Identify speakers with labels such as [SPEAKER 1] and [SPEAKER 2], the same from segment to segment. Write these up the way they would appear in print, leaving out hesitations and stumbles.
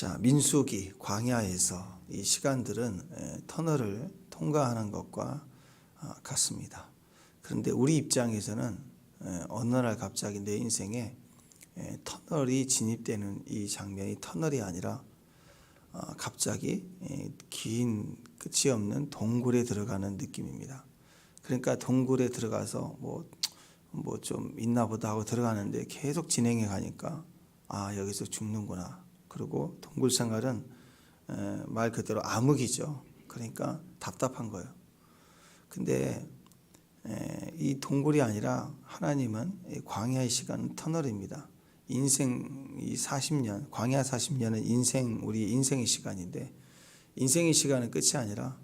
[SPEAKER 1] 자, 민수기 광야에서 이 시간들은 터널을 통과하는 것과 같습니다. 그런데 우리 입장에서는 어느 날 갑자기 내 인생에 터널이 진입되는 이 장면이 터널이 아니라 갑자기 긴 끝이 없는 동굴에 들어가는 느낌입니다. 그러니까 동굴에 들어가서 뭐 좀 있나 보다 하고 들어가는데 계속 진행해 가니까 여기서 죽는구나. 그리고 동굴 생활은 말 그대로 암흑이죠. 그러니까 답답한 거예요. 근데 이 동굴이 아니라 하나님은 광야의 시간은 터널입니다. 인생 이 40년, 광야 40년은 우리 인생의 시간인데 인생의 시간은 끝이 아니라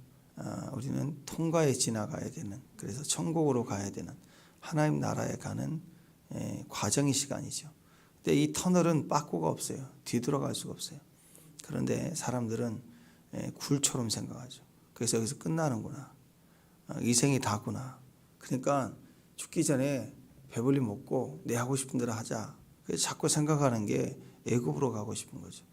[SPEAKER 1] 우리는 통과에 지나가야 되는, 그래서 천국으로 가야 되는 하나님 나라에 가는 과정의 시간이죠. 근데 이 터널은 빠꾸가 없어요. 뒤돌아갈 수가 없어요. 그런데 사람들은 굴처럼 생각하죠. 그래서 여기서 끝나는구나. 이 생이 다구나. 그러니까 죽기 전에 배불리 먹고 내 하고 싶은 대로 하자. 그래서 자꾸 생각하는 게 애굽으로 가고 싶은 거죠.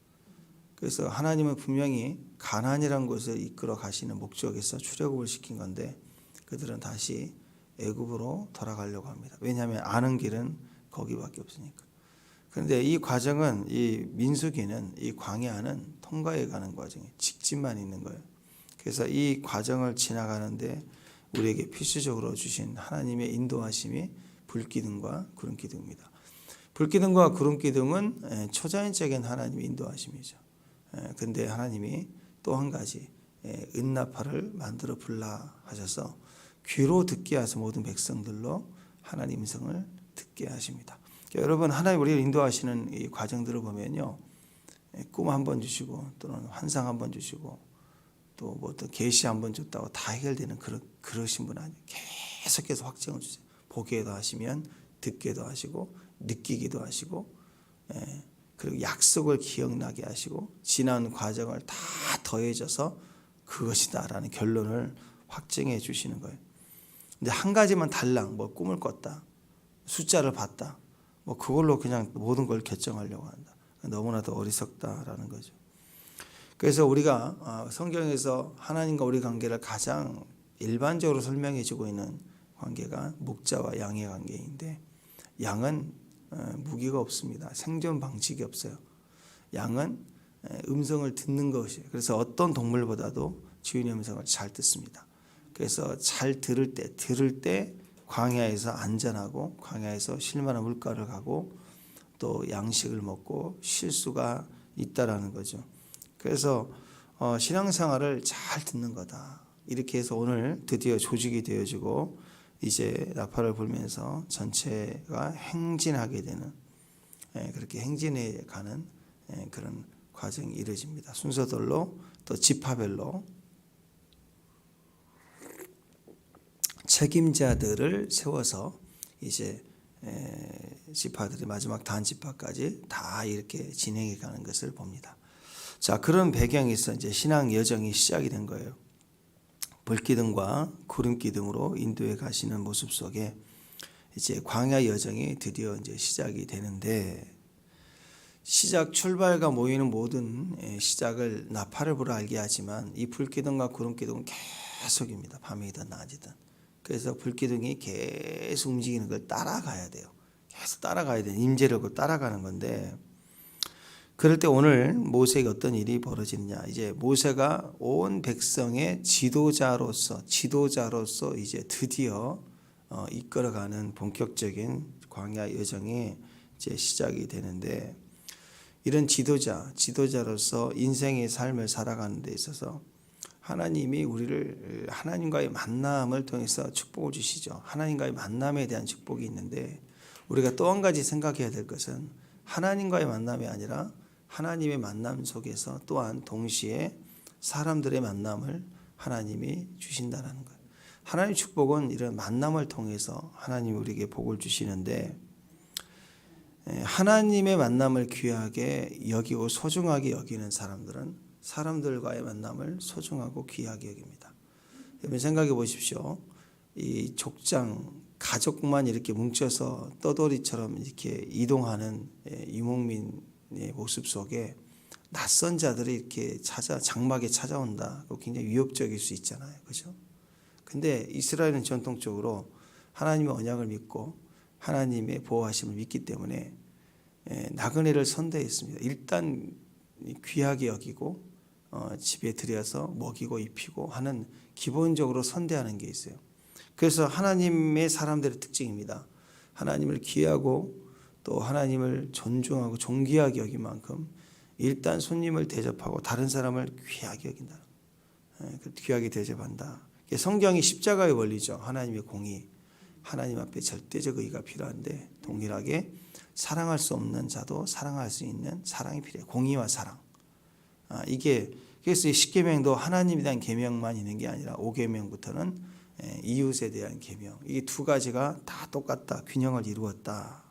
[SPEAKER 1] 그래서 하나님은 분명히 가나안이라는 곳을 이끌어 가시는 목적에서 출애굽을 시킨 건데 그들은 다시 애굽으로 돌아가려고 합니다. 왜냐하면 아는 길은 거기밖에 없으니까. 그런데 이 과정은, 이 민수기는, 이 광야는 통과해 가는 과정이에요. 직진만 있는 거예요. 그래서 이 과정을 지나가는데 우리에게 필수적으로 주신 하나님의 인도하심이 불기둥과 구름기둥입니다. 불기둥과 구름기둥은 초자연적인 하나님의 인도하심이죠. 그런데 하나님이 또 한 가지 은나팔을 만들어 불라 하셔서 귀로 듣게 하셔서 모든 백성들로 하나님 음성을 듣게 하십니다. 여러분, 하나님 우리를 인도하시는 이 과정들을 보면요, 꿈 한 번 주시고 또는 환상 한 번 주시고 또 뭐 또 계시 한 번 줬다고 다 해결되는 그러신 분 아니에요. 계속해서 확증을 주세요. 보기도 하시면 듣기도 하시고 느끼기도 하시고 그리고 약속을 기억나게 하시고 지난 과정을 다 더해져서 그것이다라는 결론을 확증해 주시는 거예요. 근데 한 가지만 달랑 뭐 꿈을 꿨다, 숫자를 봤다, 뭐 그걸로 그냥 모든 걸 결정하려고 한다. 너무나도 어리석다라는 거죠. 그래서 우리가 성경에서 하나님과 우리 관계를 가장 일반적으로 설명해 주고 있는 관계가 목자와 양의 관계인데 양은 무기가 없습니다. 생존 방식이 없어요. 양은 음성을 듣는 것이에요. 그래서 어떤 동물보다도 주인의 음성을 잘 듣습니다. 그래서 잘 들을 때 광야에서 안전하고 광야에서 쉴만한 물가를 가고 또 양식을 먹고 쉴 수가 있다라는 거죠. 그래서 신앙생활을 잘 듣는 거다. 이렇게 해서 오늘 드디어 조직이 되어지고 이제 나팔을 불면서 전체가 행진하게 되는, 그렇게 행진해 가는 그런 과정이 이루어집니다. 순서들로 또 지파별로 책임자들을 세워서 이제 지파들이 마지막 단지파까지 다 이렇게 진행해 가는 것을 봅니다. 자, 그런 배경에서 이제 신앙 여정이 시작이 된 거예요. 불기둥과 구름기둥으로 인도해 가시는 모습 속에 이제 광야 여정이 드디어 이제 시작이 되는데, 출발과 모이는 모든 시작을 나팔을 불어 알게 하지만 이 불기둥과 구름기둥은 계속입니다. 밤이든 낮이든. 그래서 불기둥이 계속 움직이는 걸 따라가야 돼요. 계속 따라가야 돼요. 임재력으로 따라가는 건데, 그럴 때 오늘 모세에게 어떤 일이 벌어지느냐. 이제 모세가 온 백성의 지도자로서 이제 드디어 이끌어가는 본격적인 광야 여정이 이제 시작이 되는데, 이런 지도자로서 인생의 삶을 살아가는 데 있어서 하나님이 우리를 하나님과의 만남을 통해서 축복을 주시죠. 하나님과의 만남에 대한 축복이 있는데 우리가 또 한 가지 생각해야 될 것은 하나님과의 만남이 아니라 하나님의 만남 속에서 또한 동시에 사람들의 만남을 하나님이 주신다는 거예요. 하나님의 축복은 이런 만남을 통해서 하나님이 우리에게 복을 주시는데, 하나님의 만남을 귀하게 여기고 소중하게 여기는 사람들은 사람들과의 만남을 소중하고 귀하게 여깁니다. 여러분 생각해 보십시오. 이 족장 가족만 이렇게 뭉쳐서 떠돌이처럼 이렇게 이동하는 유목민의 모습 속에 낯선 자들이 이렇게 장막에 찾아온다. 굉장히 위협적일 수 있잖아요. 그죠? 근데 이스라엘은 전통적으로 하나님의 언약을 믿고 하나님의 보호하심을 믿기 때문에 나그네를 선대했습니다. 일단 귀하게 여기고 집에 들여서 먹이고 입히고 하는 기본적으로 선대하는 게 있어요. 그래서 하나님의 사람들의 특징입니다. 하나님을 귀하고 또 하나님을 존중하고 존귀하게 여긴 만큼 일단 손님을 대접하고 다른 사람을 귀하게 여긴다. 귀하게 대접한다. 성경이 십자가의 원리죠. 하나님의 공의, 하나님 앞에 절대적 의가 필요한데 동일하게 사랑할 수 없는 자도 사랑할 수 있는 사랑이 필요해요. 공의와 사랑. 이게 그래서 이 십계명도 하나님에 대한 계명만 있는 게 아니라 5계명부터는 이웃에 대한 계명. 이 두 가지가 다 똑같다. 균형을 이루었다.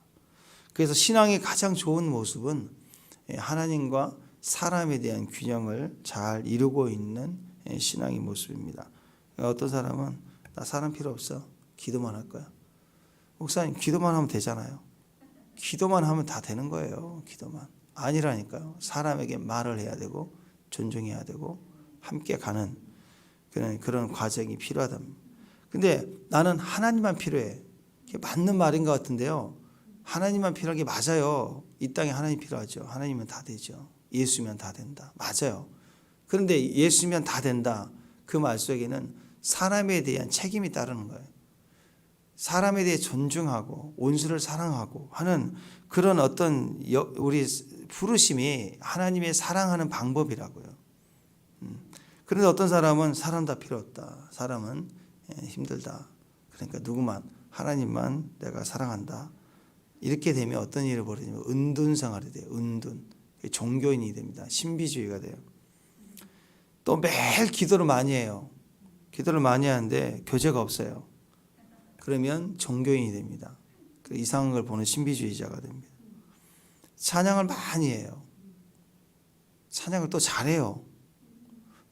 [SPEAKER 1] 그래서 신앙의 가장 좋은 모습은 하나님과 사람에 대한 균형을 잘 이루고 있는 신앙의 모습입니다. 어떤 사람은 나 사람 필요 없어. 기도만 할 거야. 목사님 기도만 하면 되잖아요. 기도만 하면 다 되는 거예요. 기도만. 아니라니까요. 사람에게 말을 해야 되고 존중해야 되고 함께 가는 그런 과정이 필요하다. 근데 나는 하나님만 필요해. 그게 맞는 말인 것 같은데요. 하나님만 필요한 게 맞아요. 이 땅에 하나님 필요하죠. 하나님은 다 되죠. 예수면 다 된다. 맞아요. 그런데 예수면 다 된다. 그 말 속에는 사람에 대한 책임이 따르는 거예요. 사람에 대해 존중하고 온수를 사랑하고 하는 그런 어떤 우리 부르심이 하나님의 사랑하는 방법이라고요. 그런데 어떤 사람은 사람 다 필요 없다. 사람은 힘들다. 그러니까 누구만 하나님만 내가 사랑한다. 이렇게 되면 어떤 일을 벌이냐면 은둔 생활이 돼요. 은둔. 종교인이 됩니다. 신비주의가 돼요. 또 매일 기도를 많이 해요. 기도를 많이 하는데 교제가 없어요. 그러면 종교인이 됩니다. 이상한 걸 보는 신비주의자가 됩니다. 찬양을 많이 해요. 찬양을 또 잘해요.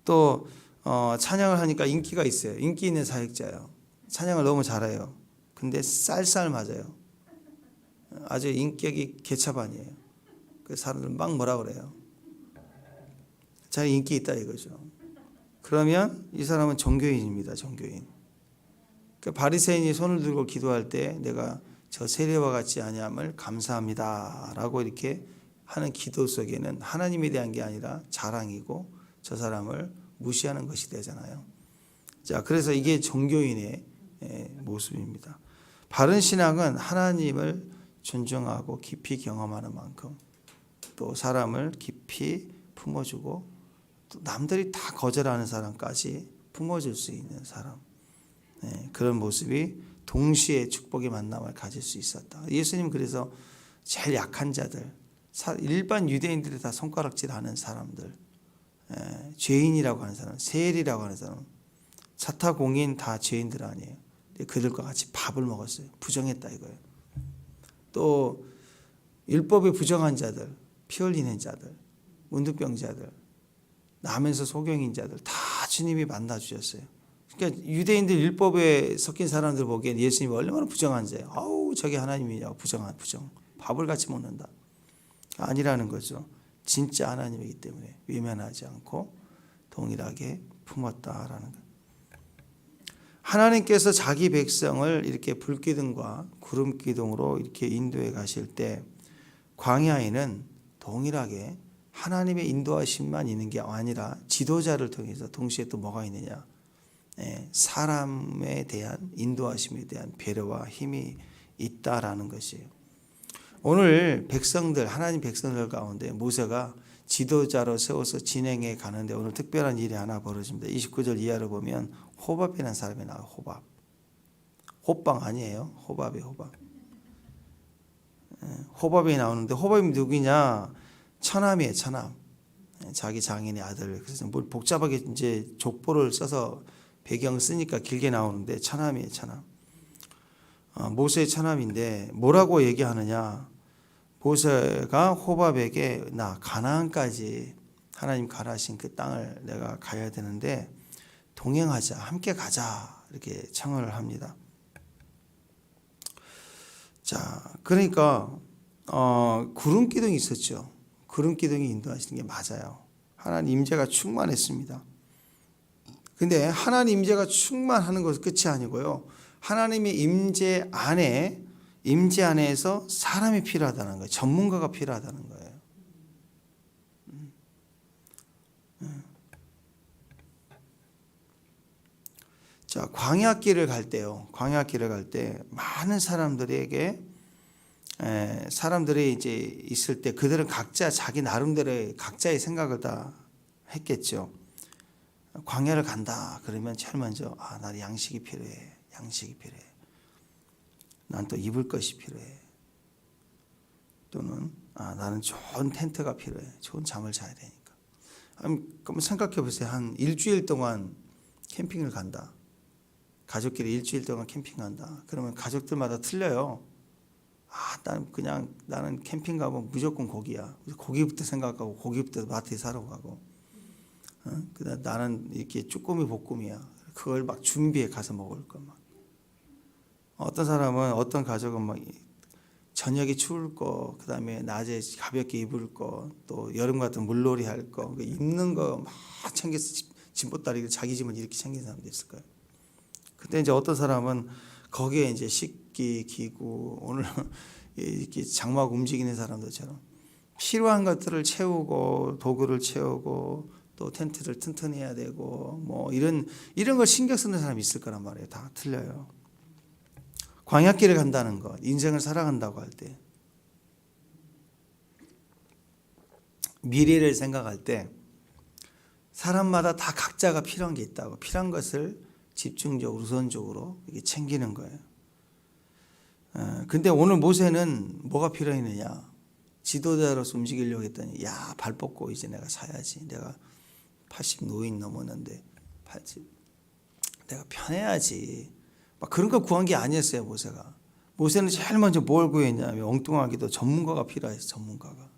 [SPEAKER 1] 또 찬양을 하니까 인기가 있어요. 인기 있는 사역자예요. 찬양을 너무 잘해요. 근데 쌀쌀 맞아요. 아주 인격이 개차반이에요. 그 사람들 막 뭐라 그래요. 자기 인기 있다 이거죠. 그러면 이 사람은 종교인입니다. 종교인. 그 바리새인이 손을 들고 기도할 때 내가 저 세례와 같지 아니함을 감사합니다라고 이렇게 하는 기도 속에는 하나님에 대한 게 아니라 자랑이고 저 사람을 무시하는 것이 되잖아요. 자, 그래서 이게 종교인의 모습입니다. 바른 신앙은 하나님을 존중하고 깊이 경험하는 만큼 또 사람을 깊이 품어주고 또 남들이 다 거절하는 사람까지 품어줄 수 있는 사람. 그런 모습이 동시에 축복의 만남을 가질 수 있었다. 예수님 그래서 제일 약한 자들, 일반 유대인들이 다 손가락질하는 사람들, 죄인이라고 하는 사람, 세엘이라고 하는 사람, 사타공인 다 죄인들 아니에요. 그들과 같이 밥을 먹었어요. 부정했다 이거예요. 또 율법에 부정한 자들, 피 흘리는 자들, 문둥병자들, 남에서 소경인 자들 다 주님이 만나주셨어요. 그러니까 유대인들 율법에 섞인 사람들 보기엔 예수님이 얼마나 부정한 자예요. 아우 저게 하나님이냐고 부정. 밥을 같이 먹는다. 아니라는 거죠. 진짜 하나님이기 때문에 외면하지 않고 동일하게 품었다라는 것. 하나님께서 자기 백성을 이렇게 불기둥과 구름기둥으로 이렇게 인도해 가실 때 광야에는 동일하게 하나님의 인도하심만 있는 게 아니라 지도자를 통해서 동시에 또 뭐가 있느냐. 사람에 대한 인도하심에 대한 배려와 힘이 있다라는 것이에요. 오늘 백성들, 하나님 백성들 가운데 모세가 지도자로 세워서 진행해 가는데 오늘 특별한 일이 하나 벌어집니다. 29절 이하로 보면 호밥이라는 사람이 나와요. 호밥. 호빵 아니에요. 호밥이에요. 호밥. 호밥이 나오는데 호밥이 누구냐? 처남이에요. 처남. 자기 장인의 아들. 그래서 뭘 복잡하게 이제 족보를 써서 배경 쓰니까 길게 나오는데 처남이에요. 처남. 모세의 처남인데 뭐라고 얘기하느냐? 모세가 호밥에게 나 가나안까지 하나님 가라신 그 땅을 내가 가야 되는데 동행하자, 함께 가자 이렇게 청을 합니다. 자, 그러니까 구름 기둥이 있었죠. 구름 기둥이 인도하시는 게 맞아요. 하나님 임재가 충만했습니다. 근데 하나님 임재가 충만하는 것은 끝이 아니고요. 하나님의 임재 안에서 사람이 필요하다는 거예요. 전문가가 필요하다는 거예요. 자, 광야길을 갈 때요. 광야길을 갈 때 많은 사람들이 이제 있을 때 그들은 각자 자기 나름대로의 각자의 생각을 다 했겠죠. 광야를 간다 그러면 제일 먼저 나는 양식이 필요해. 양식이 필요해. 난 또 입을 것이 필요해. 또는 나는 좋은 텐트가 필요해. 좋은 잠을 자야 되니까. 그럼 생각해 보세요. 한 일주일 동안 캠핑을 간다. 가족끼리 일주일 동안 캠핑한다. 그러면 가족들마다 틀려요. 나는 캠핑 가면 무조건 고기야. 고기부터 생각하고 고기부터 마트에 사러 가고. 그다음 나는 이렇게 쭈꾸미 볶음이야. 그걸 막 준비해 가서 먹을 거 막. 어떤 가족은 막 저녁에 추울 거, 그다음에 낮에 가볍게 입을 거, 또 여름 같은 물놀이 할 거, 입는 거 막 챙겨서 짐보따리를 자기 짐을 이렇게 챙긴 사람도 있을 거예요. 근데 이제 어떤 사람은 거기에 이제 식기, 기구, 오늘 이렇게 장막 움직이는 사람들처럼 필요한 것들을 채우고 도구를 채우고 또 텐트를 튼튼해야 되고 뭐 이런 걸 신경 쓰는 사람이 있을 거란 말이에요. 다 틀려요. 광야길을 간다는 것, 인생을 살아간다고 할 때, 미래를 생각할 때 사람마다 다 각자가 필요한 게 있다고, 필요한 것을 집중적으로 우선적으로 이렇게 챙기는 거예요. 근데 오늘 모세는 뭐가 필요했느냐? 지도자로서 움직이려고 했더니 발 뻗고 이제 내가 사야지. 내가 80 노인 넘었는데 내가 편해야지. 막 그런 거 구한 게 아니었어요. 모세는 제일 먼저 뭘 구했냐면 엉뚱하게도 전문가가 필요했어요. 전문가가.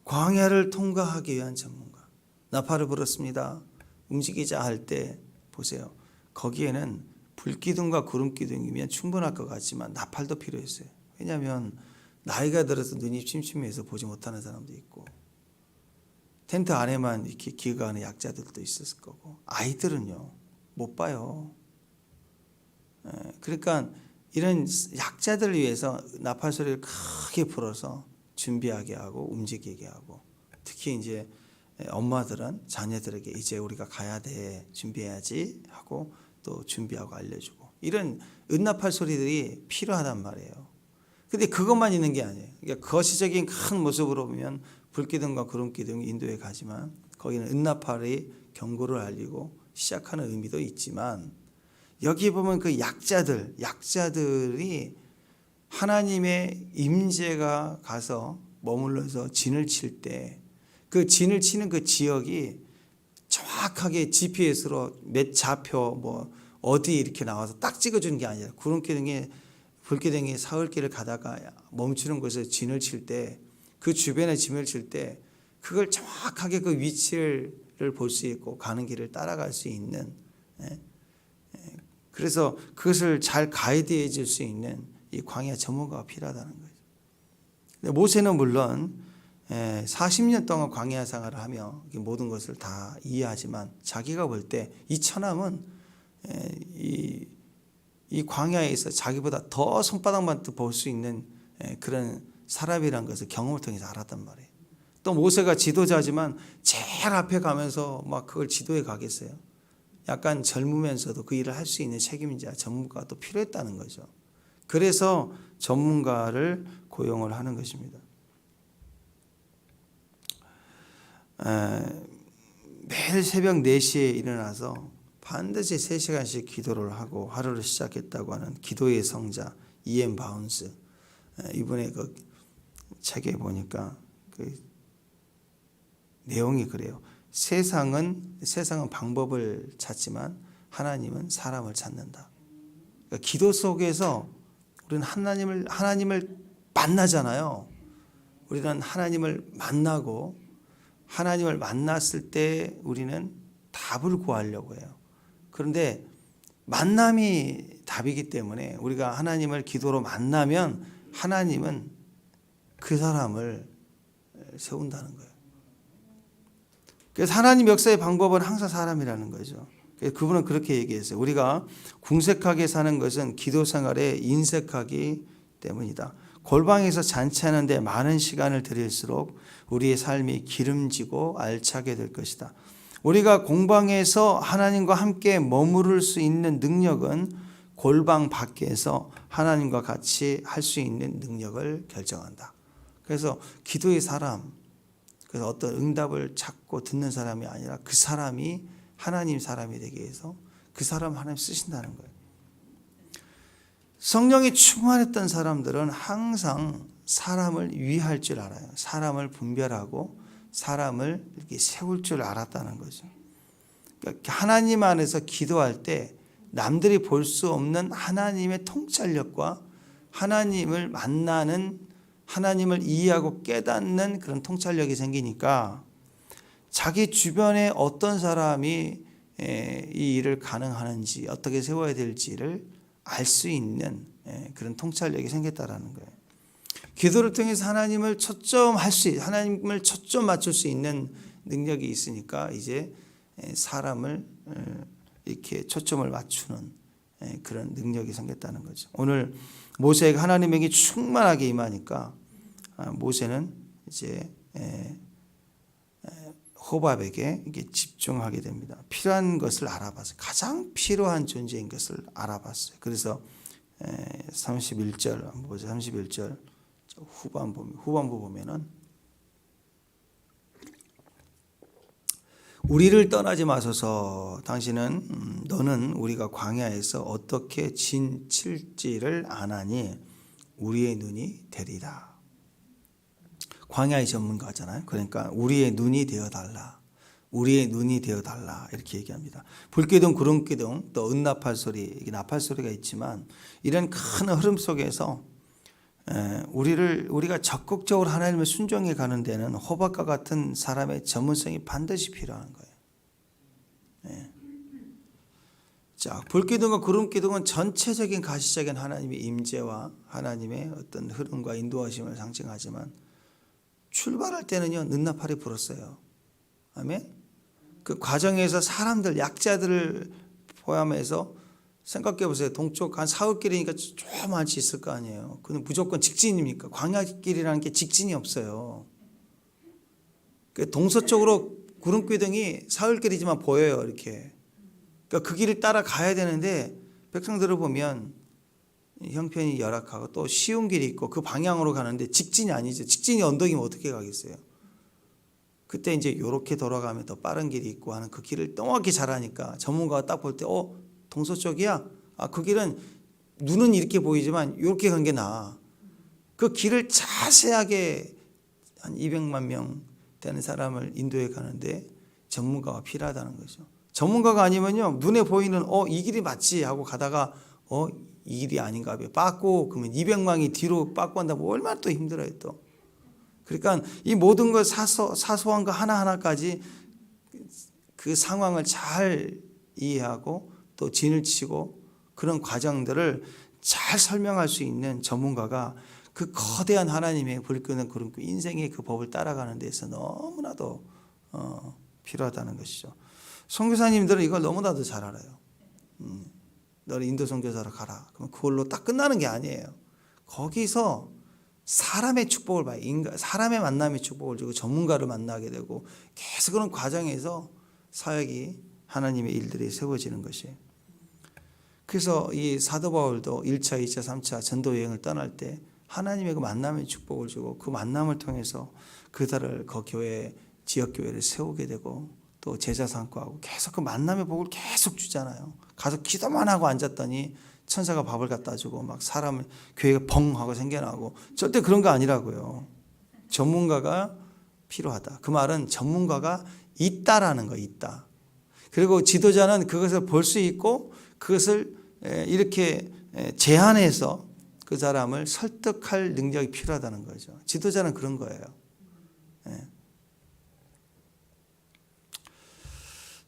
[SPEAKER 1] 광야를 통과하기 위한 전문가. 나팔을 불었습니다. 움직이자 할 때 보세요. 거기에는 불기둥과 구름기둥이면 충분할 것 같지만 나팔도 필요했어요. 왜냐하면 나이가 들어서 눈이 침침해서 보지 못하는 사람도 있고 텐트 안에만 이렇게 기거하는 약자들도 있었을 거고 아이들은요 못 봐요. 그러니까 이런 약자들을 위해서 나팔 소리를 크게 불어서 준비하게 하고 움직이게 하고 특히 이제 엄마들은 자녀들에게 이제 우리가 가야 돼 준비해야지 하고 또 준비하고 알려주고 이런 은나팔 소리들이 필요하단 말이에요. 근데 그것만 있는 게 아니에요. 그러니까 거시적인 큰 모습으로 보면 불기둥과 구름기둥이 인도에 가지만 거기는 은나팔이 경고를 알리고 시작하는 의미도 있지만 여기 보면 그 약자들이 하나님의 임재가 가서 머물러서 진을 칠 때 그 진을 치는 그 지역이 정확하게 GPS로 몇 좌표 뭐 어디 이렇게 나와서 딱 찍어주는 게 아니라 구름기둥에 불기둥이 사흘길을 가다가 멈추는 곳에서 진을 칠 때 그 주변에 진을 칠 때 그걸 정확하게 그 위치를 볼 수 있고 가는 길을 따라갈 수 있는 그래서 그것을 잘 가이드해 줄 수 있는 이 광야 전문가가 필요하다는 거죠. 모세는 물론 40년 동안 광야 생활을 하며 모든 것을 다 이해하지만 자기가 볼 때 이 처남은 이 광야에서 자기보다 더 손바닥만 볼 수 있는 그런 사람이라는 것을 경험을 통해서 알았단 말이에요. 또 모세가 지도자지만 제일 앞에 가면서 막 그걸 지도해 가겠어요. 약간 젊으면서도 그 일을 할 수 있는 책임자, 전문가가 또 필요했다는 거죠. 그래서 전문가를 고용을 하는 것입니다. 매일 새벽 4시에 일어나서 반드시 3시간씩 기도를 하고 하루를 시작했다고 하는 기도의 성자 E.M. 바운스 이분의 그 책에 보니까 그 내용이 그래요. 세상은 방법을 찾지만 하나님은 사람을 찾는다. 그러니까 기도 속에서 우리는 하나님을 만나잖아요. 우리는 하나님을 만나고 하나님을 만났을 때 우리는 답을 구하려고 해요. 그런데 만남이 답이기 때문에 우리가 하나님을 기도로 만나면 하나님은 그 사람을 세운다는 거예요. 그래서 하나님 역사의 방법은 항상 사람이라는 거죠. 그분은 그렇게 얘기했어요. 우리가 궁색하게 사는 것은 기도 생활에 인색하기 때문이다. 골방에서 잔치하는데 많은 시간을 들일수록 우리의 삶이 기름지고 알차게 될 것이다. 우리가 공방에서 하나님과 함께 머무를 수 있는 능력은 골방 밖에서 하나님과 같이 할 수 있는 능력을 결정한다. 그래서 기도의 사람, 그래서 어떤 응답을 찾고 듣는 사람이 아니라 그 사람이 하나님 사람이 되기 위해서 그 사람 하나님 쓰신다는 거예요. 성령이 충만했던 사람들은 항상 사람을 위할 줄 알아요. 사람을 분별하고 사람을 이렇게 세울 줄 알았다는 거죠. 그러니까 하나님 안에서 기도할 때 남들이 볼 수 없는 하나님의 통찰력과 하나님을 만나는, 하나님을 이해하고 깨닫는 그런 통찰력이 생기니까 자기 주변에 어떤 사람이 이 일을 가능하는지, 어떻게 세워야 될지를 알 수 있는 그런 통찰력이 생겼다라는 거예요. 기도를 통해서 하나님을 하나님을 초점 맞출 수 있는 능력이 있으니까 이제 사람을 이렇게 초점을 맞추는 그런 능력이 생겼다는 거죠. 오늘 모세가 하나님에게 충만하게 임하니까 모세는 이제 호밥에게 이게 집중하게 됩니다. 필요한 것을 알아봤어요. 가장 필요한 존재인 것을 알아봤어요. 그래서 31절 한번 보죠. 31절 후반부 보면은 우리를 떠나지 마소서. 당신은 너는 우리가 광야에서 어떻게 진칠지를 아나니 우리의 눈이 되리라. 광야의 전문가잖아요. 그러니까 우리의 눈이 되어달라. 우리의 눈이 되어달라. 이렇게 얘기합니다. 불기둥, 구름기둥, 또 은나팔 소리, 나팔 소리가 있지만 이런 큰 흐름 속에서 우리가 적극적으로 하나님을 순종해 가는 데는 호박과 같은 사람의 전문성이 반드시 필요한 거예요. 자, 불기둥과 구름기둥은 전체적인 가시적인 하나님의 임재와 하나님의 어떤 흐름과 인도하심을 상징하지만 출발할 때는요, 늦나팔이 불었어요. 아멘. 그 과정에서 사람들, 약자들을 포함해서 생각해 보세요. 동쪽 한 사흘길이니까 조그만치 있을 거 아니에요. 그는 무조건 직진입니까? 광야길이라는 게 직진이 없어요. 동서쪽으로 구름기둥이 사흘길이지만 보여요. 이렇게. 그러니까 그 길을 따라 가야 되는데 백성들을 보면 형편이 열악하고 또 쉬운 길이 있고 그 방향으로 가는데 직진이 아니죠. 직진이 언덕이면 어떻게 가겠어요? 그때 이제 이렇게 돌아가면 더 빠른 길이 있고 하는 그 길을 정확히 잘 아니까 전문가가 딱 볼 때 동서쪽이야? 그 길은 눈은 이렇게 보이지만 이렇게 간 게 나아. 그 길을 자세하게 한 200만 명 되는 사람을 인도해 가는데 전문가가 필요하다는 거죠. 전문가가 아니면요, 눈에 보이는 이 길이 맞지 하고 가다가 이 길이 아닌가 봐요. 빠꾸 그러면 200망이 뒤로 빠꾸 한다면 얼마나 또 힘들어요 또. 그러니까 이 모든 것 사소한 거 하나하나까지 그 상황을 잘 이해하고 또 진을 치고 그런 과정들을 잘 설명할 수 있는 전문가가 그 거대한 하나님의 불끄는 그런 인생의 그 법을 따라가는 데서 너무나도 필요하다는 것이죠. 선교사님들은 이걸 너무나도 잘 알아요. 너를 인도 선교사로 가라. 그럼 그걸로 딱 끝나는 게 아니에요. 거기서 사람의 축복을 봐요. 사람의 만남의 축복을 주고 전문가를 만나게 되고 계속 그런 과정에서 사역이 하나님의 일들이 세워지는 것이에요. 그래서 이 사도 바울도 1차, 2차, 3차 전도 여행을 떠날 때 하나님의 그 만남의 축복을 주고 그 만남을 통해서 그들을 그 교회, 지역교회를 세우게 되고 또 제자 삼고 하고 계속 그 만남의 복을 계속 주잖아요. 가서 기도만 하고 앉았더니 천사가 밥을 갖다 주고 막 사람 교회가 벙 하고 생겨나고 절대 그런 거 아니라고요. 전문가가 필요하다. 그 말은 전문가가 있다라는 거, 있다. 그리고 지도자는 그것을 볼 수 있고 그것을 이렇게 제한해서 그 사람을 설득할 능력이 필요하다는 거죠. 지도자는 그런 거예요.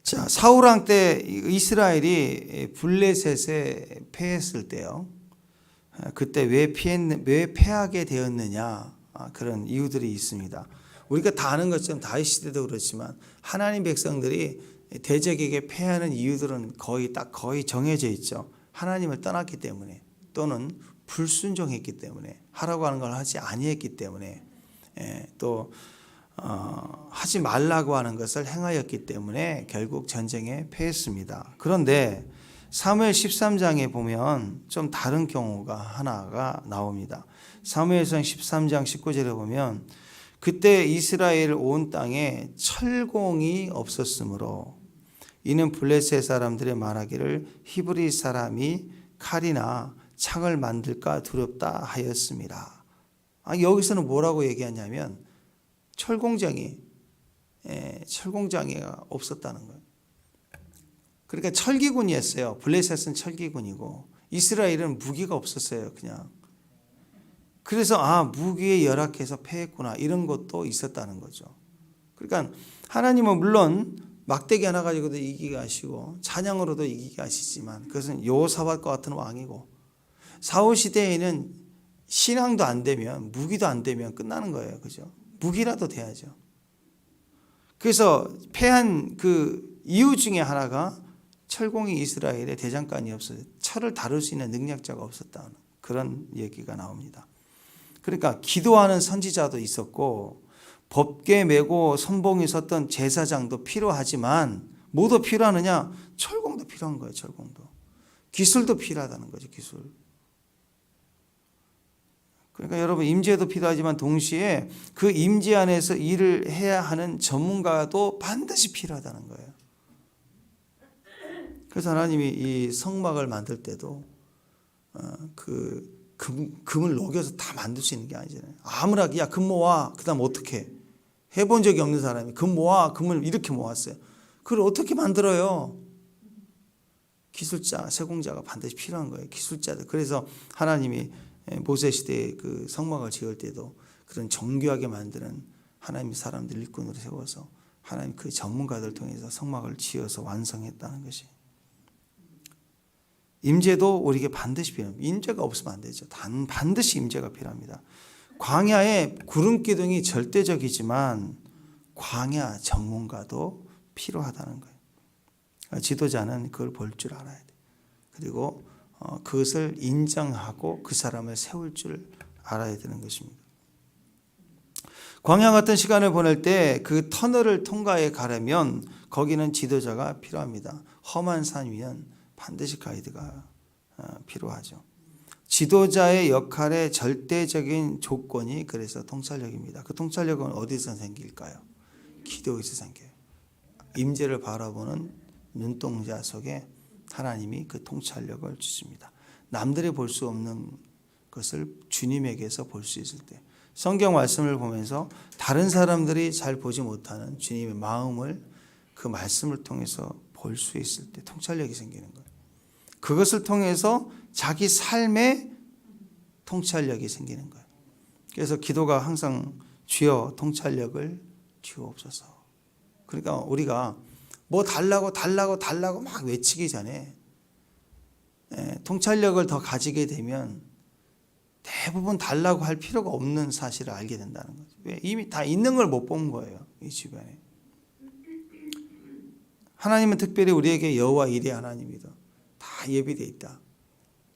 [SPEAKER 1] 자, 사울 왕 때 이스라엘이 블레셋에 패했을 때요. 그때 왜 패하게 되었느냐 그런 이유들이 있습니다. 우리가 다 아는 것처럼 다윗 시대도 그렇지만 하나님 백성들이 대적에게 패하는 이유들은 거의 정해져 있죠. 하나님을 떠났기 때문에 또는 불순종했기 때문에 하라고 하는 걸 하지 아니했기 때문에 또 하지 말라고 하는 것을 행하였기 때문에 결국 전쟁에 패했습니다. 그런데 사무엘 13장에 보면 좀 다른 경우가 하나가 나옵니다. 사무엘상 13장 19절에 보면 그때 이스라엘 온 땅에 철공이 없었으므로 이는 블레셋 사람들의 말하기를 히브리 사람이 칼이나 창을 만들까 두렵다 하였습니다. 여기서는 뭐라고 얘기하냐면 철공장이 없었다는 거예요. 그러니까 철기군이었어요. 블레셋은 철기군이고 이스라엘은 무기가 없었어요. 그냥. 그래서 무기에 열악해서 패했구나 이런 것도 있었다는 거죠. 그러니까 하나님은 물론 막대기 하나 가지고도 이기게 하시고 찬양으로도 이기게 하시지만 그것은 여호사밧과 같은 왕이고 사울 시대에는 신앙도 안 되면 무기도 안 되면 끝나는 거예요. 그죠? 무기라도 돼야죠. 그래서 패한 그 이유 중에 하나가 철공이 이스라엘의 대장간이 없어요. 철을 다룰 수 있는 능력자가 없었다는 그런 얘기가 나옵니다. 그러니까 기도하는 선지자도 있었고 법궤 메고 선봉이 섰던 제사장도 필요하지만 뭐도 필요하느냐? 철공도 필요한 거예요. 철공도. 기술도 필요하다는 거죠. 기술. 그러니까 여러분 임재도 필요하지만 동시에 그 임재 안에서 일을 해야 하는 전문가도 반드시 필요하다는 거예요. 그래서 하나님이 이 성막을 만들 때도 금을 녹여서 다 만들 수 있는 게 아니잖아요. 아무나 금 모아. 그 다음 어떻게 해본 적이 없는 사람이 금 모아. 금을 이렇게 모았어요. 그걸 어떻게 만들어요? 기술자, 세공자가 반드시 필요한 거예요. 기술자들. 그래서 하나님이 모세 시대에 그 성막을 지을 때도 그런 정교하게 만드는 하나님의 사람들 일꾼으로 세워서 하나님 그 전문가들 통해서 성막을 지어서 완성했다는 것이. 임재도 우리에게 반드시 필요합니다. 임재가 없으면 안 되죠. 반드시 임재가 필요합니다. 광야에 구름 기둥이 절대적이지만 광야 전문가도 필요하다는 거예요. 지도자는 그걸 볼 줄 알아야 돼요. 그리고 그것을 인정하고 그 사람을 세울 줄 알아야 되는 것입니다. 광야 같은 시간을 보낼 때 그 터널을 통과해 가려면 거기는 지도자가 필요합니다. 험한 산 위는 반드시 가이드가 필요하죠. 지도자의 역할의 절대적인 조건이 그래서 통찰력입니다. 그 통찰력은 어디서 생길까요? 기도에서 생겨요. 임재를 바라보는 눈동자 속에 하나님이 그 통찰력을 주십니다. 남들이 볼 수 없는 것을 주님에게서 볼 수 있을 때 성경 말씀을 보면서 다른 사람들이 잘 보지 못하는 주님의 마음을 그 말씀을 통해서 볼 수 있을 때 통찰력이 생기는 거예요. 그것을 통해서 자기 삶에 통찰력이 생기는 거예요. 그래서 기도가 항상 주여 통찰력을 주옵소서. 그러니까 우리가 뭐 달라고 막 외치기 전에 통찰력을 더 가지게 되면 대부분 달라고 할 필요가 없는 사실을 알게 된다는 거죠. 왜? 이미 다 있는 걸 못 본 거예요. 이 주변에. 하나님은 특별히 우리에게 여호와 이레 하나님이다. 다 예비되어 있다.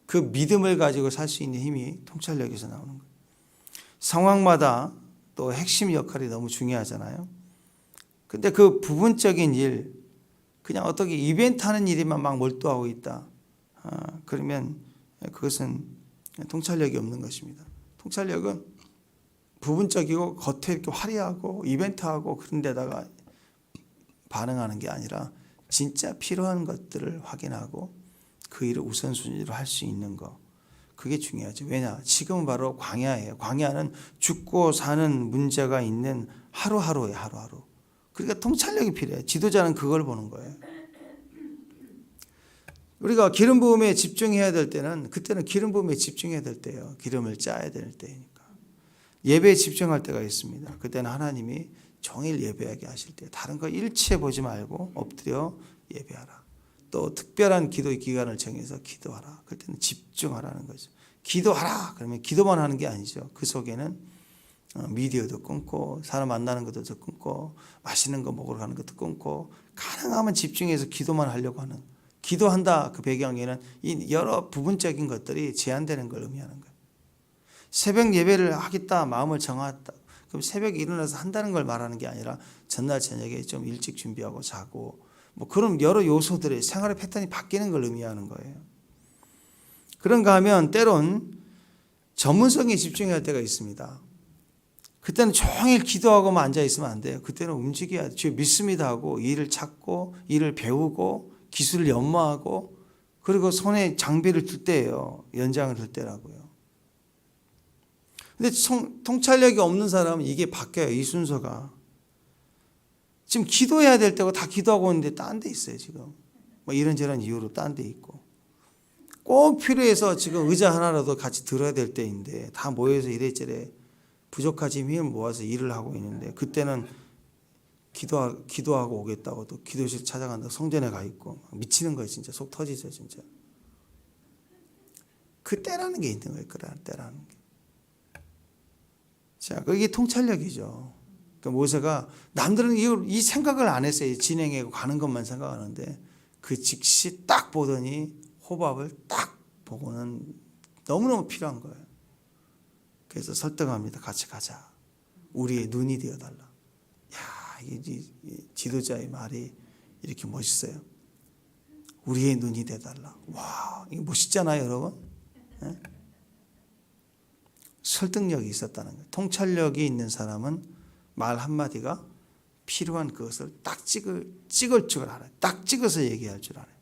[SPEAKER 1] 그 믿음을 가지고 살 수 있는 힘이 통찰력에서 나오는 거예요. 상황마다 또 핵심 역할이 너무 중요하잖아요. 근데 그 부분적인 일, 그냥 어떻게 이벤트 하는 일에만 막 몰두하고 있다. 그러면 그것은 통찰력이 없는 것입니다. 통찰력은 부분적이고 겉에 이렇게 화려하고 이벤트하고 그런 데다가 반응하는 게 아니라 진짜 필요한 것들을 확인하고 그 일을 우선순위로 할 수 있는 거. 그게 중요하죠. 왜냐? 지금은 바로 광야예요. 광야는 죽고 사는 문제가 있는 하루하루예요. 하루하루. 그러니까 통찰력이 필요해요. 지도자는 그걸 보는 거예요. 우리가 기름 부음에 집중해야 될 때는 그때는 기름 부음에 집중해야 될 때예요. 기름을 짜야 될 때니까. 예배에 집중할 때가 있습니다. 그때는 하나님이 종일 예배하게 하실 때 다른 거 일체 보지 말고 엎드려 예배하라. 또 특별한 기도 기간을 정해서 기도하라. 그때는 집중하라는 거죠. 기도하라. 그러면 기도만 하는 게 아니죠. 그 속에는 미디어도 끊고 사람 만나는 것도 끊고 맛있는 거 먹으러 가는 것도 끊고 가능하면 집중해서 기도만 하려고 하는, 기도한다 그 배경에는 이 여러 부분적인 것들이 제한되는 걸 의미하는 거예요. 새벽 예배를 하겠다 마음을 정했다, 그럼 새벽에 일어나서 한다는 걸 말하는 게 아니라 전날 저녁에 좀 일찍 준비하고 자고 뭐 그런 여러 요소들의 생활의 패턴이 바뀌는 걸 의미하는 거예요. 그런가 하면 때론 전문성에 집중해야 할 때가 있습니다. 그때는 종일 기도하고만 앉아 있으면 안 돼요. 그때는 움직여야 돼요. 주여 믿습니다 하고 일을 찾고 일을 배우고 기술을 연마하고 그리고 손에 장비를 들 때예요. 연장을 들 때라고요. 근데 통찰력이 없는 사람은 이게 바뀌어요. 이 순서가. 지금 기도해야 될 때고 다 기도하고 있는데 딴 데 있어요. 지금 뭐 이런저런 이유로 딴 데 있고 꼭 필요해서 지금 의자 하나라도 같이 들어야 될 때인데 다 모여서 이래저래 부족하지 힘을 모아서 일을 하고 있는데 그때는 기도하고 오겠다고 또 기도실 찾아간다고 성전에 가 있고 미치는 거예요. 진짜 속 터지죠. 진짜 그 때라는 게 있는 거예요. 그 때라는 게. 자, 이게 통찰력이죠. 그러니까 모세가 남들은 이 생각을 안 했어요. 진행하고 가는 것만 생각하는데 그 즉시 딱 보더니 호밥을 딱 보고는 너무너무 필요한 거예요. 그래서 설득합니다. 같이 가자. 우리의 눈이 되어달라. 야, 이 지도자의 말이 이렇게 멋있어요. 우리의 눈이 되어달라. 와, 이거 멋있잖아요, 여러분. 네? 설득력이 있었다는 거예요. 통찰력이 있는 사람은 말 한마디가 필요한 그것을 딱 찍을 줄 알아요. 딱 찍어서 얘기할 줄 알아요.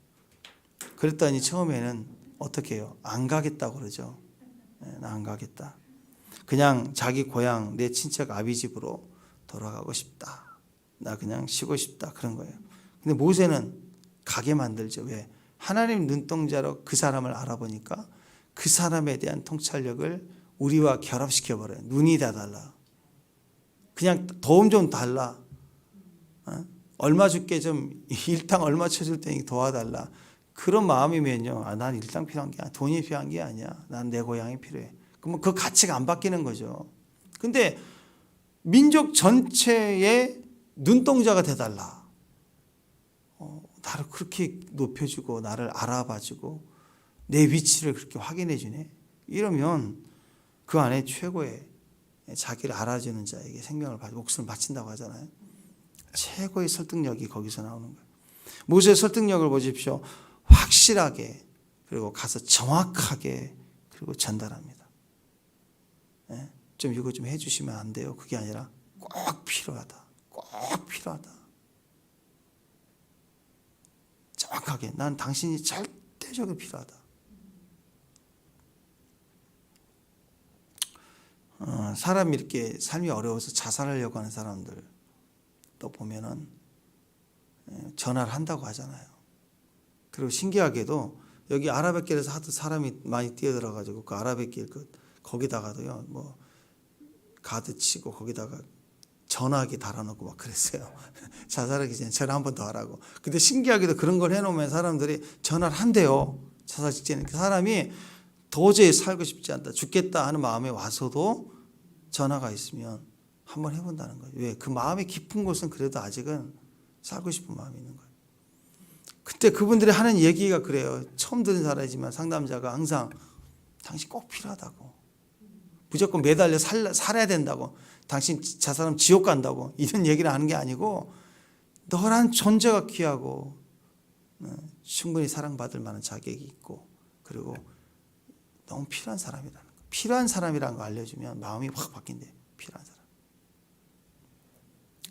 [SPEAKER 1] 그랬더니 처음에는 어떻게 해요? 안 가겠다고 그러죠. 네, 나 안 가겠다. 그냥 자기 고향 내 친척 아비 집으로 돌아가고 싶다. 나 그냥 쉬고 싶다. 그런 거예요. 근데 모세는 가게 만들죠. 왜? 하나님 눈동자로 그 사람을 알아보니까 그 사람에 대한 통찰력을 우리와 결합시켜버려요. 눈이 다 달라. 그냥 도움 좀 달라. 얼마 줄게 좀 일당 얼마 쳐줄 테니 도와달라. 그런 마음이면요. 난 일당 필요한 게 아니야. 돈이 필요한 게 아니야. 난 내 고향이 필요해. 그러면 그 가치가 안 바뀌는 거죠. 근데 민족 전체의 눈동자가 돼달라. 나를 그렇게 높여주고 나를 알아봐주고 내 위치를 그렇게 확인해주네. 이러면 그 안에 최고의 자기를 알아주는 자에게 생명을 바치고 목숨을 바친다고 하잖아요. 최고의 설득력이 거기서 나오는 거예요. 모세의 설득력을 보십시오. 확실하게 그리고 가서 정확하게 그리고 전달합니다. 네? 좀 이거 좀 해주시면 안 돼요? 그게 아니라 꼭 필요하다. 꼭 필요하다. 정확하게 난 당신이 절대적으로 필요하다. 사람이 이렇게 삶이 어려워서 자살하려고 하는 사람들 또 보면은 전화를 한다고 하잖아요. 그리고 신기하게도 여기 아라뱃길에서 하도 사람이 많이 뛰어들어가지고 그 아라뱃길 거기다가도요 뭐 가드 치고 거기다가 전화기 달아놓고 막 그랬어요. 자살하기 전에 전화 한 번 더 하라고. 근데 신기하게도 그런 걸 해놓으면 사람들이 전화를 한대요. 자살 직전에 그 사람이 도저히 살고 싶지 않다, 죽겠다 하는 마음에 와서도 전화가 있으면 한번 해본다는 거예요. 왜? 그 마음의 깊은 곳은 그래도 아직은 살고 싶은 마음이 있는 거예요. 그때 그분들이 하는 얘기가 그래요. 처음 듣는 사람이지만 상담자가 항상 당신 꼭 필요하다고. 무조건 매달려 살아야 된다고. 당신 저 사람 지옥 간다고. 이런 얘기를 하는 게 아니고 너란 존재가 귀하고 충분히 사랑받을 만한 자격이 있고 그리고 너무 필요한 사람이라는 거. 필요한 사람이라는 거 알려주면 마음이 확 바뀐대요. 필요한 사람.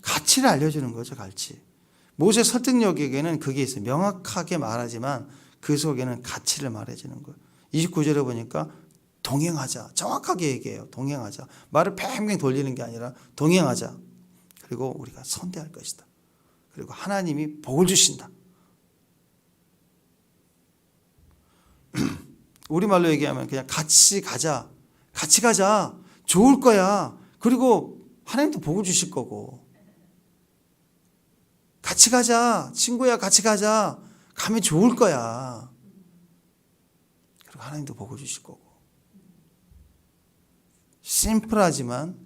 [SPEAKER 1] 가치를 알려주는 거죠. 가치. 모세 설득력에게는 그게 있어요. 명확하게 말하지만 그 속에는 가치를 말해주는 거예요. 29절에 보니까 동행하자. 정확하게 얘기해요. 동행하자. 말을 팽팽 돌리는 게 아니라 동행하자. 그리고 우리가 선대할 것이다. 그리고 하나님이 복을 주신다. 우리말로 얘기하면 그냥 같이 가자. 같이 가자. 좋을 거야. 그리고 하나님도 복을 주실 거고. 같이 가자. 친구야 같이 가자. 가면 좋을 거야. 하나님도 복을 주실 거고. 심플하지만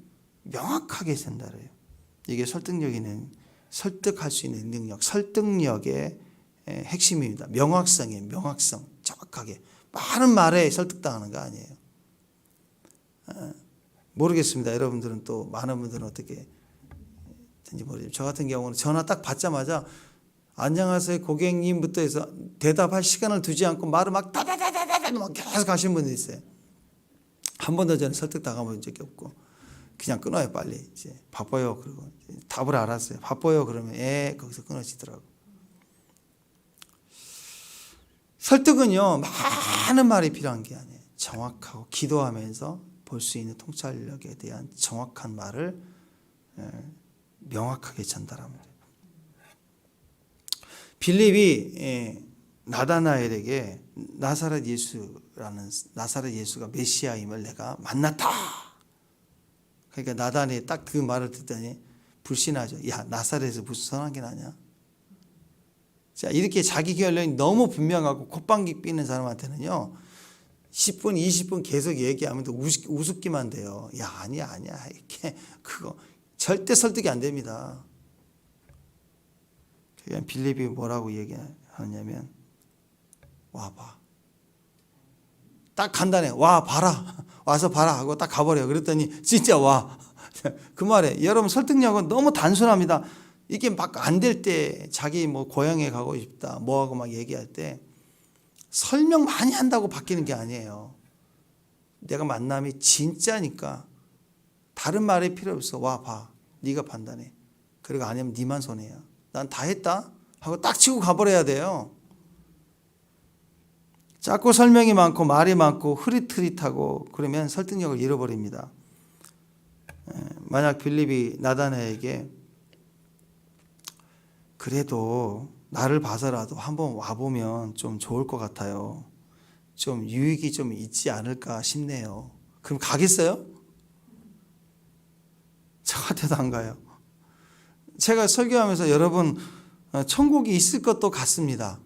[SPEAKER 1] 명확하게 전달해요. 이게 설득할 수 있는 능력, 설득력의 핵심입니다. 명확성이에요. 명확성. 정확하게. 많은 말에 설득당하는 거 아니에요. 모르겠습니다. 여러분들은 또 많은 분들은 어떻게 된지 모르겠어요. 저 같은 경우는 전화 딱 받자마자 안녕하세요 고객님부터 해서 대답할 시간을 두지 않고 말을 막 다다다다다 막 계속 하시는 분들이 있어요. 한 번도 저는 설득당한 적이 없고 그냥 끊어요. 빨리 이제 바빠요. 그리고 답을 알았어요. 바빠요. 그러면 거기서 끊어지더라고. 설득은요 많은 말이 필요한 게 아니에요. 정확하고 기도하면서 볼 수 있는 통찰력에 대한 정확한 말을 명확하게 전달합니다. 빌립이 나다나엘에게 나사렛 예수가 메시아임을 내가 만났다. 그러니까 나다나엘이 딱 그 말을 듣더니 불신하죠. 야, 나사렛에서 무슨 선한 게 나냐? 자, 이렇게 자기 결론이 너무 분명하고 콧방귀 뀌는 사람한테는요 10분, 20분 계속 얘기하면 또 우습기만 돼요. 야, 아니야. 이렇게 그거 절대 설득이 안 됩니다. 그냥 빌립이 뭐라고 얘기하냐면 와봐. 딱 간단해. 와 봐라. 와서 봐라 하고 딱 가버려요. 그랬더니 진짜 와. 그 말에 여러분 설득력은 너무 단순합니다. 이게 막 안 될 때 자기 뭐 고향에 가고 싶다 뭐하고 막 얘기할 때 설명 많이 한다고 바뀌는 게 아니에요. 내가 만남이 진짜니까 다른 말이 필요 없어. 와 봐. 네가 판단해. 그리고 아니면 네만 손해야. 난 다 했다 하고 딱 치고 가버려야 돼요. 자꾸 설명이 많고 말이 많고 흐릿흐릿하고 그러면 설득력을 잃어버립니다. 만약 빌립이 나다나엘에게 그래도 나를 봐서라도 한번 와보면 좀 좋을 것 같아요. 좀 유익이 좀 있지 않을까 싶네요. 그럼 가겠어요? 저 같아도 안 가요. 제가 설교하면서 여러분 천국이 있을 것도 같습니다.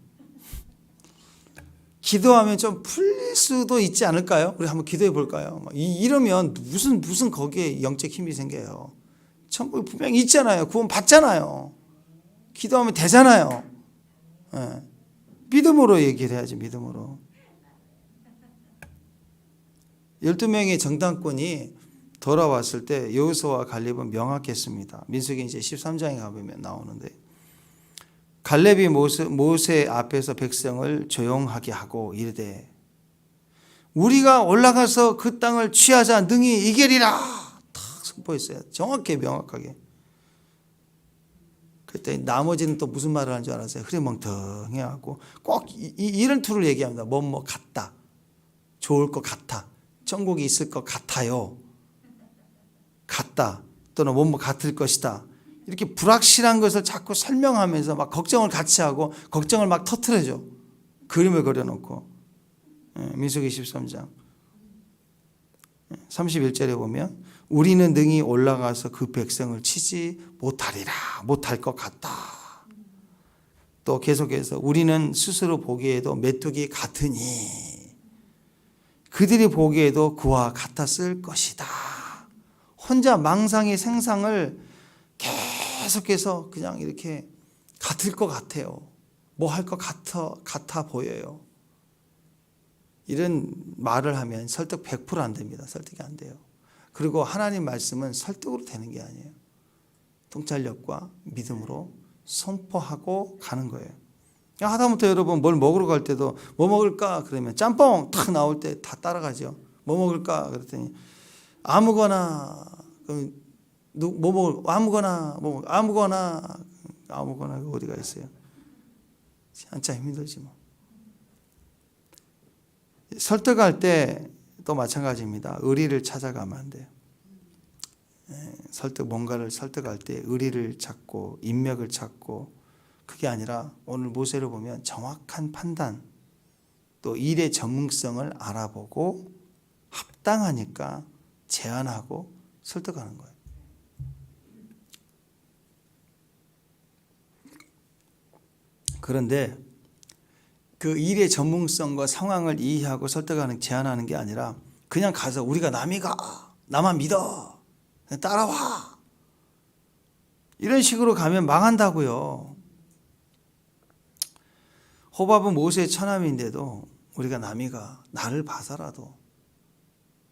[SPEAKER 1] 기도하면 좀 풀릴 수도 있지 않을까요? 우리 한번 기도해 볼까요? 이러면 무슨 거기에 영적 힘이 생겨요. 천국이 분명히 있잖아요. 구원 받잖아요. 기도하면 되잖아요. 믿음으로 얘기를 해야지. 믿음으로. 12명의 정탐꾼이 돌아왔을 때 여호수아와 갈렙은 명확했습니다. 민수기 이제 13장에 가보면 나오는데 갈렙이 모세 앞에서 백성을 조용하게 하고 이르되 우리가 올라가서 그 땅을 취하자 능히 이기리라 탁 선포했어요. 정확히 명확하게. 그때 나머지는 또 무슨 말을 하는 줄 알았어요. 흐리멍텅해 하고 꼭 이런 투를 얘기합니다. 뭐 같다. 좋을 것 같아. 천국이 있을 것 같아요. 같다. 또는 뭐 같을 것이다. 이렇게 불확실한 것을 자꾸 설명하면서 막 걱정을 같이 하고 걱정을 막 터트려줘. 그림을 그려놓고. 민수기 13장 31절에 보면 우리는 능히 올라가서 그 백성을 치지 못하리라. 못할 것 같다. 또 계속해서 우리는 스스로 보기에도 메뚜기 같으니 그들이 보기에도 그와 같았을 것이다. 혼자 망상의 생상을 계속해서 그냥 이렇게 같을 것 같아요. 뭐 할 것 같아 보여요. 이런 말을 하면 설득 100% 안 됩니다. 설득이 안 돼요. 그리고 하나님 말씀은 설득으로 되는 게 아니에요. 통찰력과 믿음으로 선포하고 가는 거예요. 하다못해 여러분 뭘 먹으러 갈 때도 뭐 먹을까 그러면 짬뽕 탁 나올 때 다 따라가죠. 뭐 먹을까 그랬더니 아무거나 뭐 먹을 아무거나 어디가 있어요. 한참 힘들지 뭐. 설득할 때 또 마찬가지입니다. 의리를 찾아가면 안 돼요. 뭔가를 설득할 때 의리를 찾고 인맥을 찾고 그게 아니라 오늘 모세를 보면 정확한 판단 또 일의 전문성을 알아보고 합당하니까 제안하고 설득하는 거예요. 그런데 그 일의 전문성과 상황을 이해하고 설득하는 제안하는 게 아니라 그냥 가서 우리가 남이 가 나만 믿어 따라와. 이런 식으로 가면 망한다고요. 호밥은 모세의 처남인데도 우리가 남이가 나를 봐서라도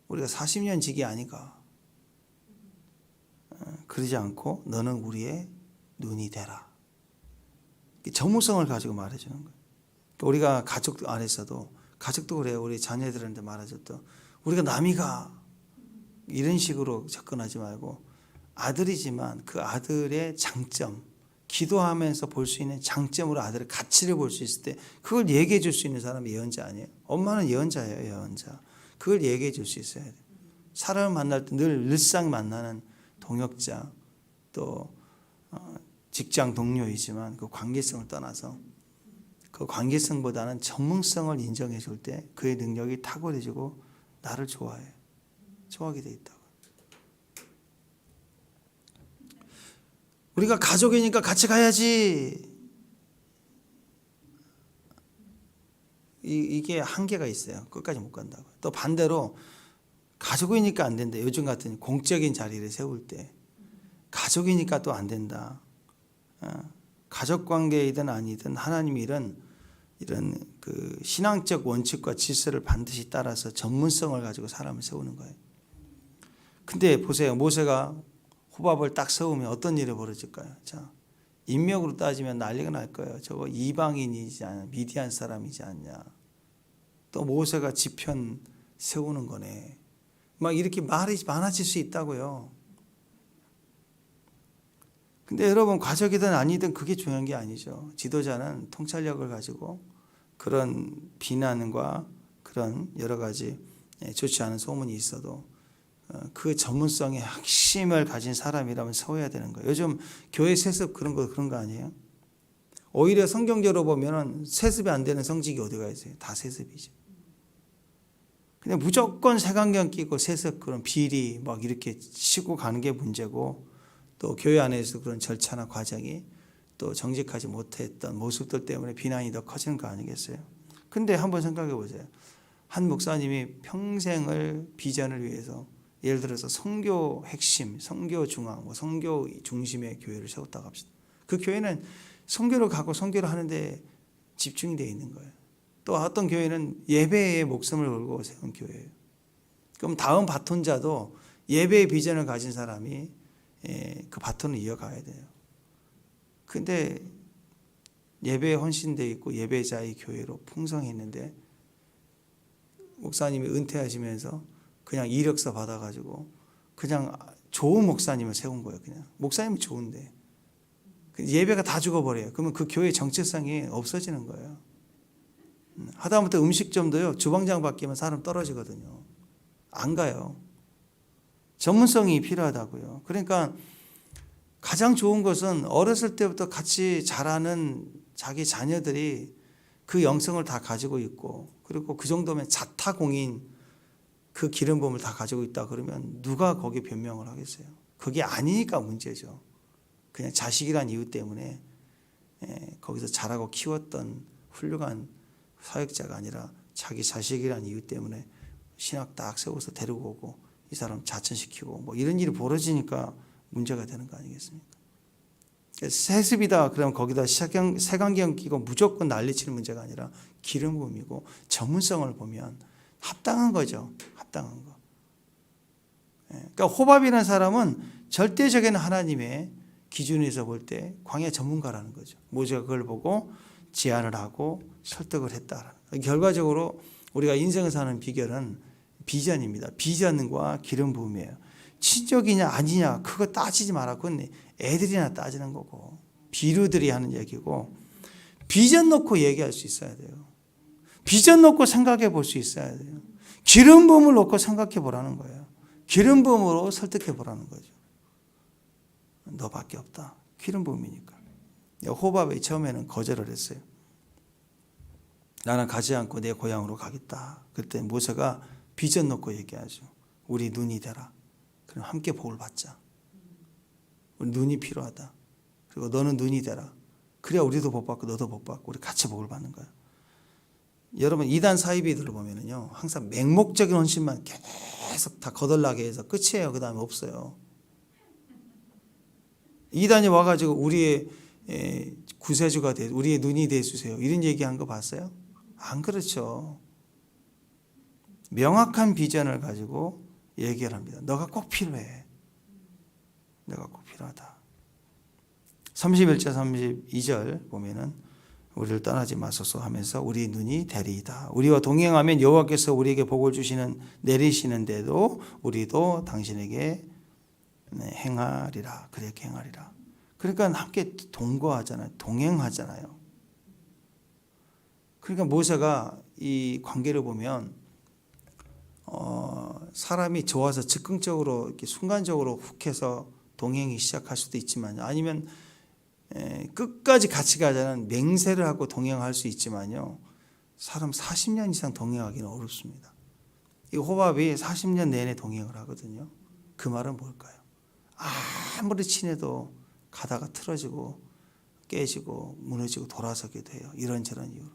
[SPEAKER 1] 우리가 40년 지기 아니까 그러지 않고 너는 우리의 눈이 되라. 전무성을 가지고 말해주는 거예요. 그러니까 우리가 가족 안에서도 가족도 그래요. 우리 자녀들한테 말해줬도 우리가 남이가 이런 식으로 접근하지 말고 아들이지만 그 아들의 장점, 기도하면서 볼 수 있는 장점으로 아들의 가치를 볼 수 있을 때 그걸 얘기해 줄 수 있는 사람이 예언자 아니에요? 엄마는 예언자예요. 예언자. 그걸 얘기해 줄 수 있어야 돼요. 사람을 만날 때 늘 일상 만나는 동역자 또 직장 동료이지만 그 관계성을 떠나서 그 관계성보다는 전문성을 인정해 줄 때 그의 능력이 탁월해지고 나를 좋아해. 좋아하게 돼 있다고. 우리가 가족이니까 같이 가야지. 이게 한계가 있어요. 끝까지 못 간다고. 또 반대로 가족이니까 안 된다. 요즘 같은 공적인 자리를 세울 때 가족이니까 또 안 된다. 가족 관계이든 아니든 하나님이 이런 그 신앙적 원칙과 질서를 반드시 따라서 전문성을 가지고 사람을 세우는 거예요. 근데 보세요. 모세가 호밥을 딱 세우면 어떤 일이 벌어질까요? 자, 인명으로 따지면 난리가 날 거예요. 저거 이방인이지 않냐, 미디안 사람이지 않냐. 또 모세가 지편 세우는 거네. 막 이렇게 말이 많아질 수 있다고요. 근데 여러분 가족이든 아니든 그게 중요한 게 아니죠. 지도자는 통찰력을 가지고 그런 비난과 그런 여러 가지 좋지 않은 소문이 있어도 그 전문성의 핵심을 가진 사람이라면 세워야 되는 거예요. 요즘 교회 세습 그런 거 아니에요? 오히려 성경적으로 보면은 세습이 안 되는 성직이 어디가 있어요? 다 세습이죠. 그냥 무조건 색안경 끼고 세습 그런 비리 막 이렇게 치고 가는 게 문제고 또 교회 안에서 그런 절차나 과정이 또 정직하지 못했던 모습들 때문에 비난이 더 커지는 거 아니겠어요? 근데 한번 생각해 보세요. 한 목사님이 평생을 비전을 위해서 예를 들어서 선교 핵심, 선교 중앙, 선교 중심의 교회를 세웠다고 합시다. 그 교회는 선교를 가고 선교를 하는데 집중이 되어 있는 거예요. 또 어떤 교회는 예배에 목숨을 걸고 세운 교회예요. 그럼 다음 바톤자도 예배의 비전을 가진 사람이 그 바톤을 이어가야 돼요. 근데 예배에 헌신되어 있고 예배자의 교회로 풍성했는데 목사님이 은퇴하시면서 그냥 이력서 받아가지고 그냥 좋은 목사님을 세운 거예요. 그냥 목사님은 좋은데 예배가 다 죽어버려요. 그러면 그 교회의 정체성이 없어지는 거예요. 하다못해 음식점도요. 주방장 바뀌면 사람 떨어지거든요. 안 가요. 전문성이 필요하다고요. 그러니까 가장 좋은 것은 어렸을 때부터 같이 자라는 자기 자녀들이 그 영성을 다 가지고 있고 그리고 그 정도면 자타공인 그 기름 부음을 다 가지고 있다 그러면 누가 거기에 변명을 하겠어요? 그게 아니니까 문제죠. 그냥 자식이란 이유 때문에 거기서 자라고 키웠던 훌륭한 사역자가 아니라 자기 자식이란 이유 때문에 신학 딱 세워서 데리고 오고 이 사람 자천시키고 뭐 이런 일이 벌어지니까 문제가 되는 거 아니겠습니까? 세습이다 그러면 거기다 색안경 끼고 무조건 난리치는 문제가 아니라 기름 부음이고 전문성을 보면 합당한 거죠. 합당한 거. 그러니까 호밥이라는 사람은 절대적인 하나님의 기준에서 볼 때 광야 전문가라는 거죠. 모세가 그걸 보고 제안을 하고 설득을 했다. 결과적으로 우리가 인생을 사는 비결은 비전입니다. 비전과 기름 부음이에요. 친족이냐 아니냐 그거 따지지 마라. 그건 애들이나 따지는 거고 비류들이 하는 얘기고 비전 놓고 얘기할 수 있어야 돼요. 비전 놓고 생각해 볼 수 있어야 돼요. 기름 부음을 놓고 생각해 보라는 거예요. 기름 부음으로 설득해 보라는 거죠. 너밖에 없다. 기름 부음이니까. 호밥이 처음에는 거절을 했어요. 나는 가지 않고 내 고향으로 가겠다. 그때 모세가 비전 놓고 얘기하죠. 우리 눈이 되라. 그럼 함께 복을 받자. 우리 눈이 필요하다. 그리고 너는 눈이 되라. 그래야 우리도 복 받고 너도 복 받고 우리 같이 복을 받는 거야. 여러분 이단 사이비들을 보면은요 항상 맹목적인 헌신만 계속 다 거덜나게 해서 끝이에요. 그 다음에 없어요. 이단이 와가지고 우리의 구세주가 돼, 우리의 눈이 되주세요. 이런 얘기한 거 봤어요? 안 그렇죠. 명확한 비전을 가지고 얘기를 합니다. 너가 꼭 필요해. 너가 꼭 필요하다. 31절 32절 보면은 우리를 떠나지 마소서 하면서 우리 눈이 되리이다. 우리와 동행하면 여호와께서 우리에게 복을 주시는 내리시는데도 우리도 당신에게 행하리라. 그렇게 행하리라. 그러니까 함께 동거하잖아요. 동행하잖아요. 그러니까 모세가 이 관계를 보면 사람이 좋아서 즉흥적으로 이렇게 순간적으로 훅 해서 동행이 시작할 수도 있지만 아니면 끝까지 같이 가자는 맹세를 하고 동행할 수 있지만요. 사람 40년 이상 동행하기는 어렵습니다. 이 호밥이 40년 내내 동행을 하거든요. 그 말은 뭘까요? 아무리 친해도 가다가 틀어지고 깨지고 무너지고 돌아서게 돼요. 이런저런 이유로.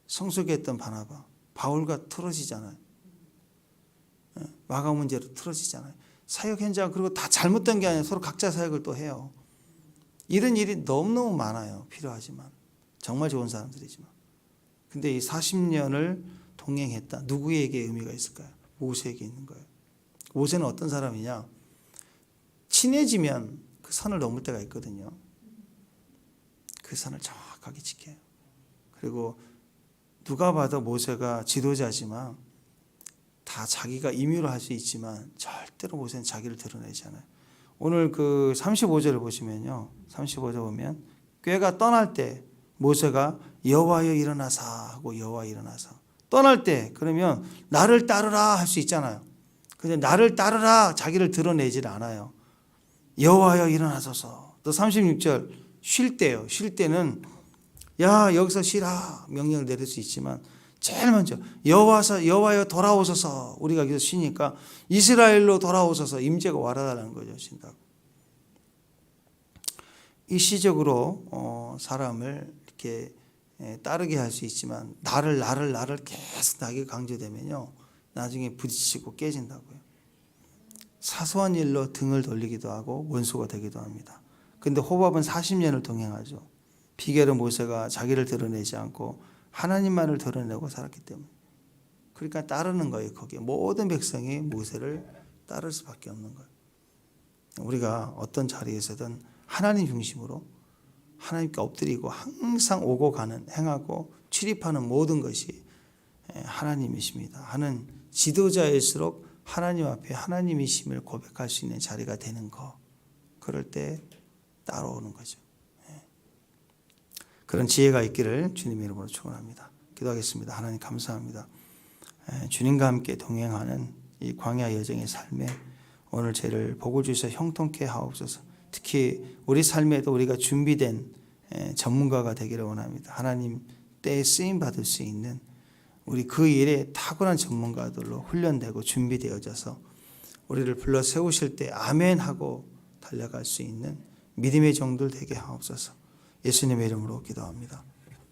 [SPEAKER 1] 성숙했던 바나바, 바울과 틀어지잖아요. 마가 문제로 틀어지잖아요. 사역 현장 그리고 다 잘못된 게 아니라 서로 각자 사역을 또 해요. 이런 일이 너무너무 많아요. 필요하지만 정말 좋은 사람들이지만 근데 이 40년을 동행했다. 누구에게 의미가 있을까요? 모세에게 있는 거예요. 모세는 어떤 사람이냐? 친해지면 그 선을 넘을 때가 있거든요. 그 선을 정확하게 지켜요. 그리고 누가 봐도 모세가 지도자지만 다 자기가 임의로 할 수 있지만 절대로 모세는 자기를 드러내지 않아요. 오늘 그 35절을 보시면요. 35절 보면 꾀가 떠날 때 모세가 여호와여 일어나사 하고 여호와 일어나사 떠날 때 그러면 나를 따르라 할 수 있잖아요. 근데 나를 따르라 자기를 드러내질 않아요. 여호와여 일어나소서. 또 36절 쉴 때요. 쉴 때는 야 여기서 쉬라 명령을 내릴 수 있지만 제일 먼저 여호와여 돌아오소서. 우리가 여기서 쉬니까 이스라엘로 돌아오소서. 임재가 와라라는 거죠. 쉰다고. 일시적으로 사람을 이렇게 따르게 할 수 있지만 나를 계속 나에게 강조되면요. 나중에 부딪히고 깨진다고요. 사소한 일로 등을 돌리기도 하고 원수가 되기도 합니다. 그런데 호밥은 40년을 동행하죠. 비결은 모세가 자기를 드러내지 않고 하나님만을 드러내고 살았기 때문에. 그러니까 따르는 거예요. 거기에 모든 백성이 모세를 따를 수밖에 없는 거예요. 우리가 어떤 자리에서든 하나님 중심으로 하나님께 엎드리고 항상 오고 가는 행하고 출입하는 모든 것이 하나님이십니다. 하는 지도자일수록 하나님 앞에 하나님이심을 고백할 수 있는 자리가 되는 거. 그럴 때 따라오는 거죠. 그런 지혜가 있기를 주님의 이름으로 축원합니다. 기도하겠습니다. 하나님 감사합니다. 주님과 함께 동행하는 이 광야 여정의 삶에 오늘 저를 복을 주셔서 형통케 하옵소서. 특히 우리 삶에도 우리가 준비된 전문가가 되기를 원합니다. 하나님 때에 쓰임 받을 수 있는 우리 그 일에 탁월한 전문가들로 훈련되고 준비되어져서 우리를 불러 세우실 때 아멘 하고 달려갈 수 있는 믿음의 종들 되게 하옵소서. 예수님의 이름으로 기도합니다.